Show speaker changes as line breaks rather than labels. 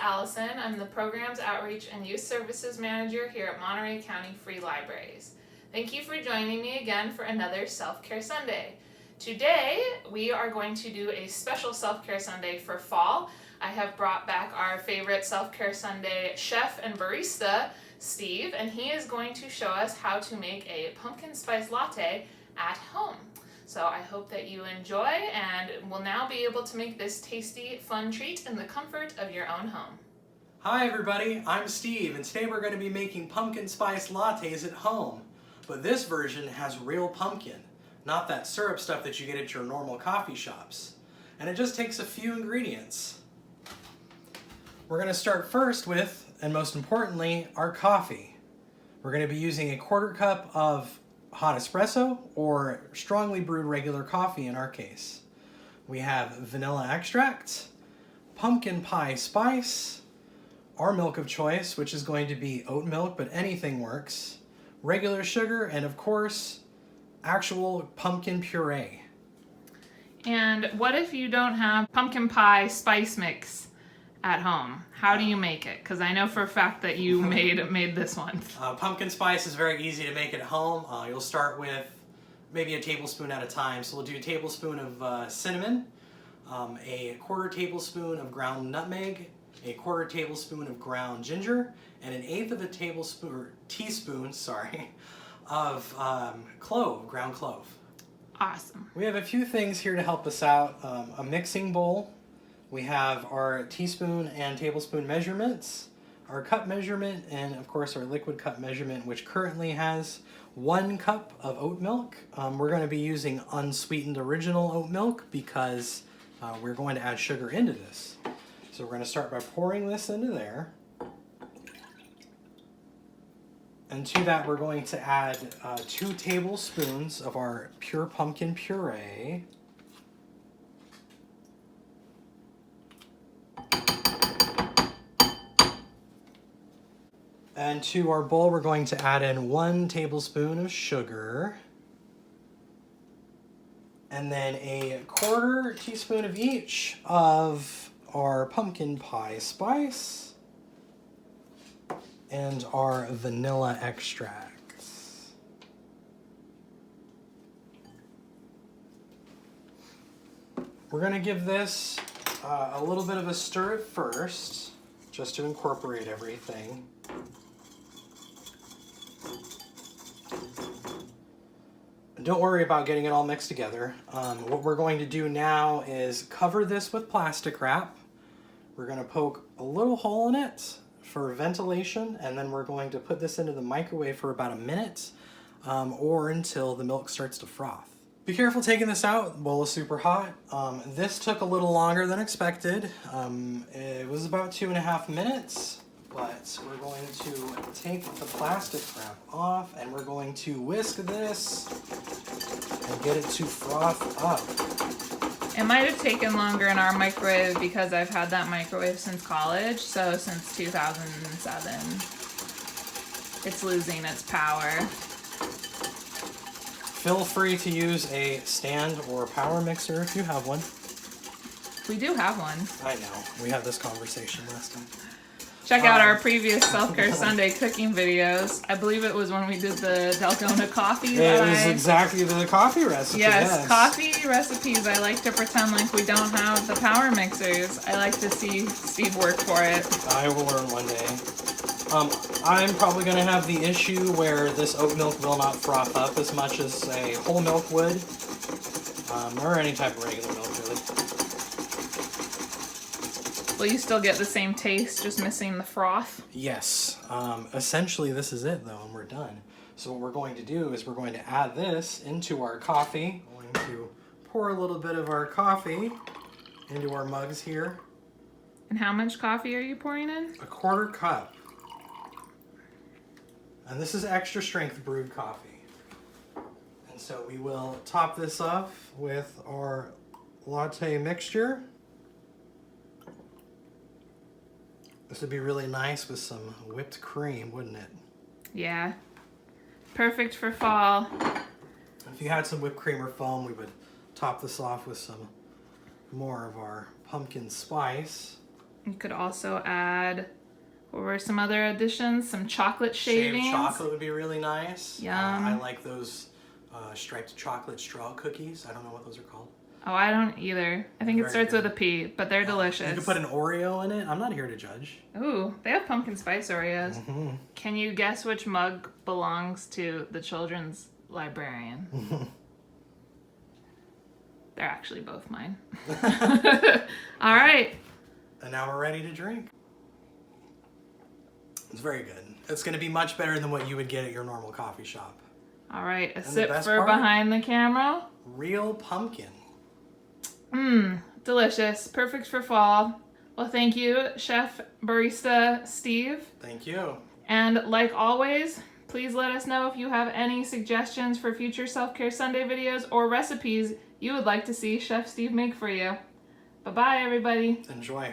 Allison. I'm the Programs Outreach and Youth Services Manager here at Monterey County Free Libraries. Thank you for joining me again for another Self-Care Sunday. Today, we are going to do a special Self-Care Sunday for fall. I have brought back our favorite Self-Care Sunday chef and barista, Steve, and he is going to show us how to make a pumpkin spice latte at home. So I hope that you enjoy and will now be able to make this tasty, fun treat in the comfort of your own home.
Hi everybody, I'm Steve, and today we're going to be making pumpkin spice lattes at home. But this version has real pumpkin, not that syrup stuff that you get at your normal coffee shops. And it just takes a few ingredients. We're going to start first with, and most importantly, our coffee. We're going to be using a 1/4 cup of hot espresso or strongly brewed regular coffee in our case. We have vanilla extract, pumpkin pie spice, our milk of choice, which is going to be oat milk, but anything works, regular sugar, and of course, actual pumpkin puree. And
what if you don't have pumpkin pie spice mix at home? How do you make it? Because I know for a fact that you made this one.
Pumpkin spice is very easy to make at home. You'll start with maybe a tablespoon at a time. So we'll do a tablespoon of cinnamon, a 1/4 tablespoon of ground nutmeg, a 1/4 tablespoon of ground ginger, and an 1/8 of a teaspoon of ground clove.
Awesome.
We have a few things here to help us out. A mixing bowl. We have our teaspoon and tablespoon measurements, our cup measurement, and of course our liquid cup measurement, which currently has 1 cup of oat milk. We're going to be using unsweetened original oat milk because we're going to add sugar into this. So we're going to start by pouring this into there. And to that we're going to add 2 tablespoons of our pure pumpkin puree. And to our bowl, we're going to add in 1 tablespoon of sugar. And then a 1/4 teaspoon of each of our pumpkin pie spice and our vanilla extracts. We're going to give this a little bit of a stir at first, just to incorporate everything. Don't worry about getting it all mixed together. What we're going to do now is cover this with plastic wrap. We're going to poke a little hole in it for ventilation, and then we're going to put this into the microwave for about a minute or until the milk starts to froth. Be careful taking this out. The bowl is super hot. This took a little longer than expected. It was about 2.5 minutes. But we're going to take the plastic wrap off and we're going to whisk this and get it to froth up.
It might have taken longer in our microwave because I've had that microwave since college, so since 2007. It's losing its power.
Feel free to use a stand or power mixer if you have one.
We do have one.
I know. We had this conversation last time.
Check out our previous Self-Care Sunday cooking videos. I believe it was when we did the Dalgona coffee.
It was exactly the coffee recipe.
Yes, coffee recipes. I like to pretend like we don't have the power mixers. I like to see Steve work for it.
I will learn one day. I'm probably going to have the issue where this oat milk will not froth up as much as a whole milk would, or any type of regular milk really.
Will you still get the same taste, just missing the froth?
Yes. Essentially, this is it, though, and we're done. So what we're going to do is we're going to add this into our coffee. We're going to pour a little bit of our coffee into our mugs here.
And how much coffee are you pouring in?
A 1/4 cup. And this is extra strength brewed coffee. And so we will top this off with our latte mixture. This would be really nice with some whipped cream, wouldn't it?
Yeah. Perfect for fall.
If you had some whipped cream or foam, we would top this off with some more of our pumpkin spice.
You could also add, what were some other additions? Some chocolate shavings.
Shaved chocolate would be really nice.
Yum.
I like those striped chocolate straw cookies. I don't know what those are called.
Oh, I don't either. I think it
Very
starts
good.
with a P, but they're delicious.
You could put an Oreo in it. I'm not here to judge.
Ooh, they have pumpkin spice Oreos.
Mm-hmm.
Can you guess which mug belongs to the children's librarian? They're actually both mine. All right.
And now we're ready to drink. It's very good. It's going to be much better than what you would get at your normal coffee shop.
All right, a
And the
sip
best
for
part?
behind the camera.
Real pumpkin.
Mmm, delicious. Perfect for fall. Well, thank you, Chef Barista Steve.
Thank you.
And like always, please let us know if you have any suggestions for future Self-Care Sunday videos or recipes you would like to see Chef Steve make for you. Bye-bye, everybody.
Enjoy.